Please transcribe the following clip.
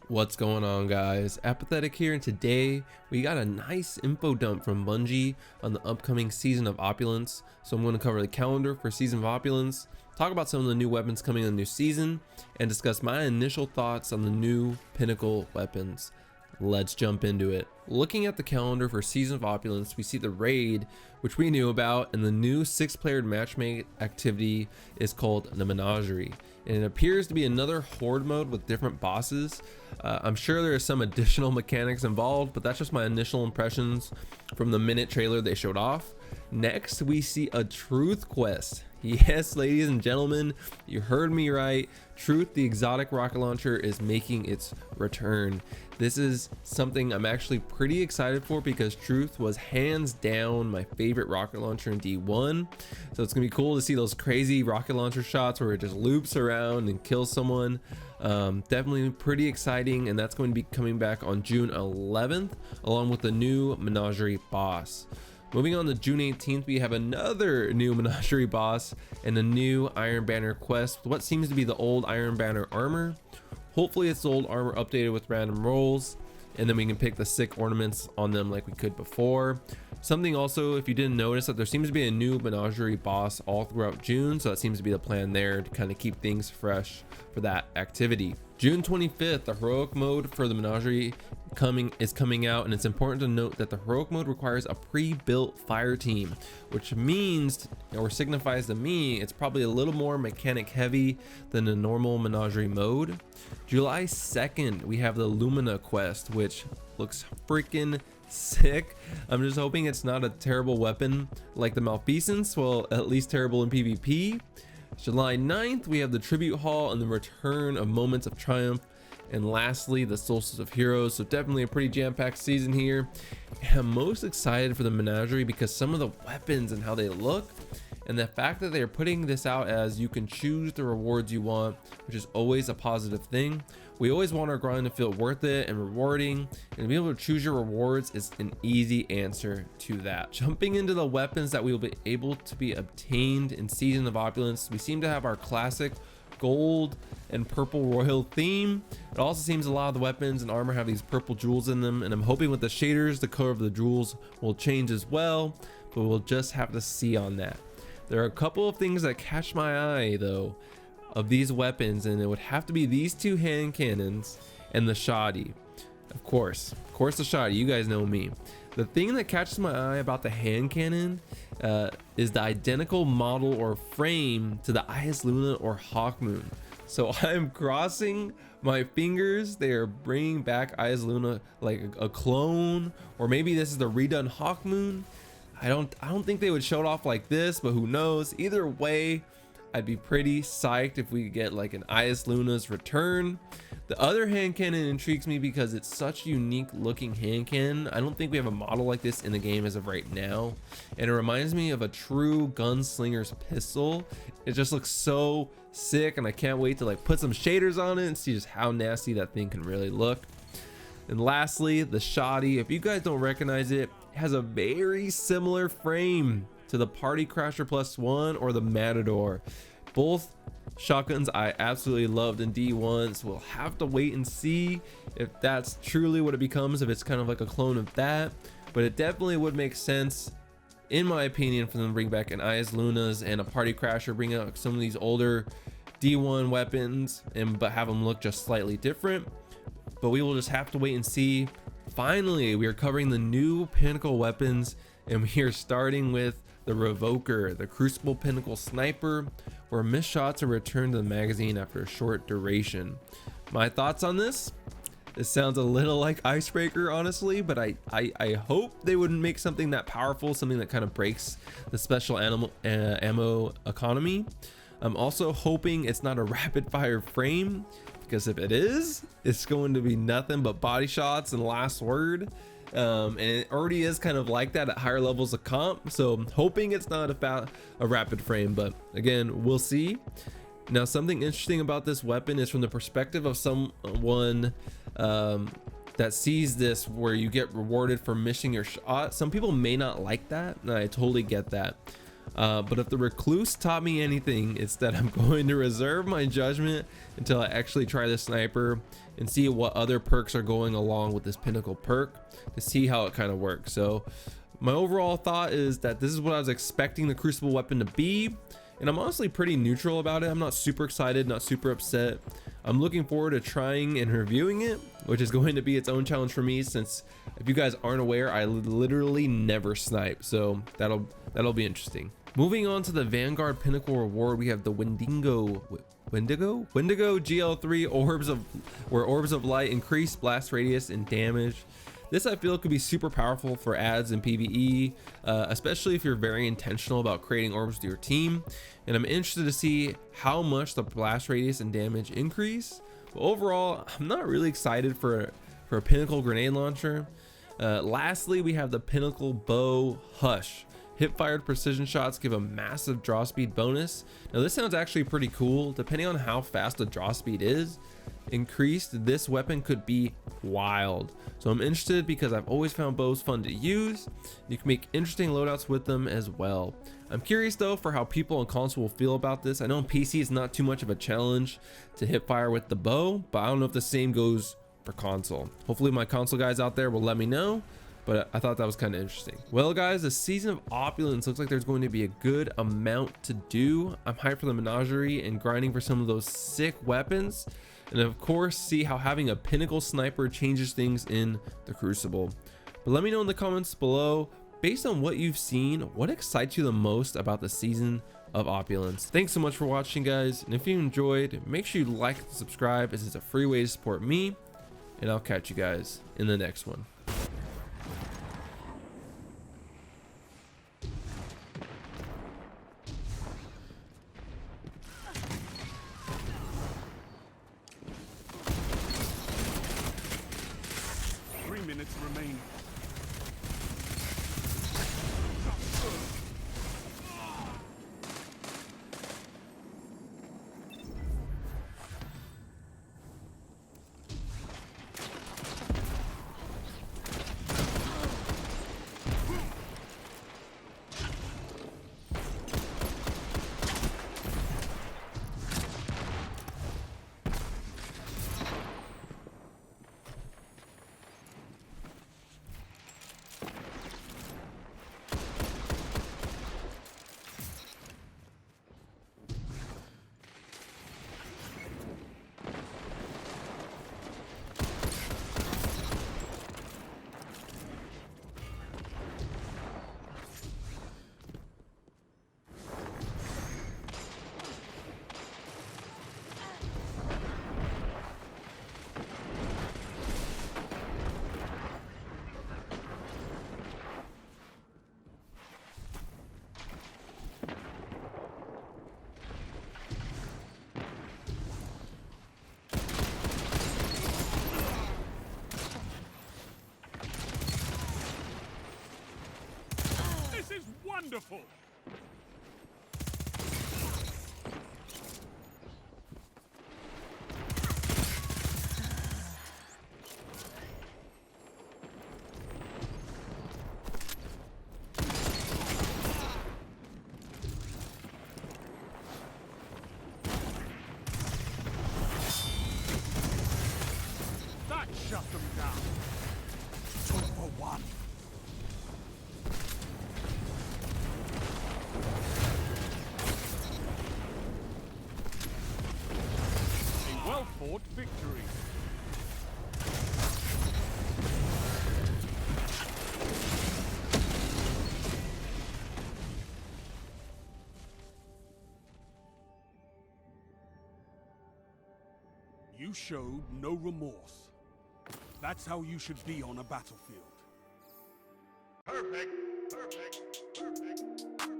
What's going on, guys? Apathetic here, and today we got a nice info dump from Bungie on the upcoming season of Opulence. So I'm going to cover the calendar for season of Opulence, talk about some of the new weapons coming in the new season, and discuss my initial thoughts on the new Pinnacle Weapons. Let's jump into it. Looking at the calendar for season of Opulence, we see the raid, which we knew about, and the new 6-player matchmake activity is called the Menagerie, and it appears to be another horde mode with different bosses. I'm sure there are some additional mechanics involved, but that's just my initial impressions from the minute trailer they showed off. Next, we see a truth quest. Yes, ladies and gentlemen, you heard me right. Truth, the exotic rocket launcher, is making its return. This is something I'm actually pretty excited for because Truth was hands down my favorite rocket launcher in D1. So it's gonna be cool to see those crazy rocket launcher shots where it just loops around and kills someone. Definitely pretty exciting, and that's going to be coming back on June 11th along with the new Menagerie boss. Moving on to June 18th, we have another new Menagerie boss and a new Iron Banner quest with what seems to be the old Iron Banner armor. Hopefully it's the old armor updated with random rolls, and then we can pick the sick ornaments on them like we could before. Something also, if you didn't notice, that there seems to be a new Menagerie boss all throughout June, so that seems to be the plan there to kind of keep things fresh for that activity. June 25th, the heroic mode for the Menagerie is coming out, and it's important to note that the heroic mode requires a pre-built fire team, which means, or signifies to me, it's probably a little more mechanic heavy than the normal Menagerie mode. July 2nd, we have the Lumina quest, which looks freaking sick. I'm just hoping it's not a terrible weapon like the Malfeasance, well, at least terrible in PvP. July 9th, we have the Tribute Hall and the return of Moments of Triumph. And lastly, the Solstice of Heroes. So definitely a pretty jam-packed season here. And I'm most excited for the Menagerie because some of the weapons and how they look, and the fact that they're putting this out as you can choose the rewards you want, which is always a positive thing. We always want our grind to feel worth it and rewarding, and to be able to choose your rewards is an easy answer to that. Jumping into the weapons that we will be able to be obtained in Season of Opulence, we seem to have our classic gold and purple royal theme. It also seems a lot of the weapons and armor have these purple jewels in them, and I'm hoping with the shaders the color of the jewels will change as well, but we'll just have to see on that. There are a couple of things that catch my eye though of these weapons, and it would have to be these two hand cannons and the shoddy. Of course the shoddy, you guys know me. The thing that catches my eye about the hand cannon is the identical model or frame to the Eyes Luna or Hawkmoon. So I'm crossing my fingers they are bringing back Eyes Luna like a clone, or maybe this is the redone Hawkmoon. I don't think they would show it off like this, but who knows. Either way, I'd be pretty psyched if we could get like an Eyes Luna's return. The other hand cannon intrigues me because it's such a unique looking hand cannon. I don't think we have a model like this in the game as of right now, and it reminds me of a true gunslinger's pistol. It just looks so sick, and I can't wait to like put some shaders on it and see just how nasty that thing can really look. And lastly, the shoddy. If you guys don't recognize it, it has a very similar frame to the Party Crasher +1 or the Matador. Both shotguns I absolutely loved in D1, so we'll have to wait and see if that's truly what it becomes, if it's kind of like a clone of that. But it definitely would make sense, in my opinion, for them to bring back an Eyes Luna's and a Party Crasher, bring out some of these older D1 weapons but have them look just slightly different. But we will just have to wait and see. Finally, we are covering the new Pinnacle Weapons, and we are starting with the Revoker, the Crucible Pinnacle Sniper, where missed shots are returned to the magazine after a short duration. My thoughts on this? This sounds a little like Icebreaker, honestly, but I hope they wouldn't make something that powerful, something that kind of breaks the special ammo economy. I'm also hoping it's not a rapid fire frame, because if it is, it's going to be nothing but body shots and last word. And it already is kind of like that at higher levels of comp, so I'm hoping it's not about a rapid frame, but again, we'll see. Now, something interesting about this weapon is from the perspective of someone that sees this where you get rewarded for missing your shot. Some people may not like that, and I totally get that. But if the recluse taught me anything, it's that I'm going to reserve my judgment until I actually try the sniper and see what other perks are going along with this pinnacle perk to see how it kind of works. So my overall thought is that this is what I was expecting the crucible weapon to be, and I'm honestly pretty neutral about it. I'm not super excited, not super upset. I'm looking forward to trying and reviewing it, which is going to be its own challenge for me, since if you guys aren't aware, I literally never snipe, so that'll be interesting. Moving on to the Vanguard Pinnacle reward, we have the Wendigo GL3 orbs of light increase blast radius and damage. This I feel could be super powerful for ads in PvE, especially if you're very intentional about creating orbs with your team. And I'm interested to see how much the blast radius and damage increase. But overall, I'm not really excited for a Pinnacle grenade launcher. Lastly, we have the Pinnacle Bow Hush. Hip-fired precision shots give a massive draw speed bonus. Now this sounds actually pretty cool. Depending on how fast the draw speed is increased, this weapon could be wild. So I'm interested because I've always found bows fun to use. You can make interesting loadouts with them as well. I'm curious though for how people on console will feel about this. I know on PC it's not too much of a challenge to hip fire with the bow, but I don't know if the same goes for console. Hopefully my console guys out there will let me know. But I thought that was kind of interesting. Well guys, the season of Opulence looks like there's going to be a good amount to do. I'm hyped for the menagerie and grinding for some of those sick weapons, and of course see how having a pinnacle sniper changes things in the Crucible. But let me know in the comments below, based on what you've seen, what excites you the most about the season of Opulence. Thanks so much for watching guys, and if you enjoyed, make sure you like and subscribe, as it's a free way to support me, and I'll catch you guys in the next one. Minutes remain. This is wonderful! That shut them down! 2 for 1. Well-fought victory. You showed no remorse. That's how you should be on a battlefield. Perfect, perfect, perfect, perfect.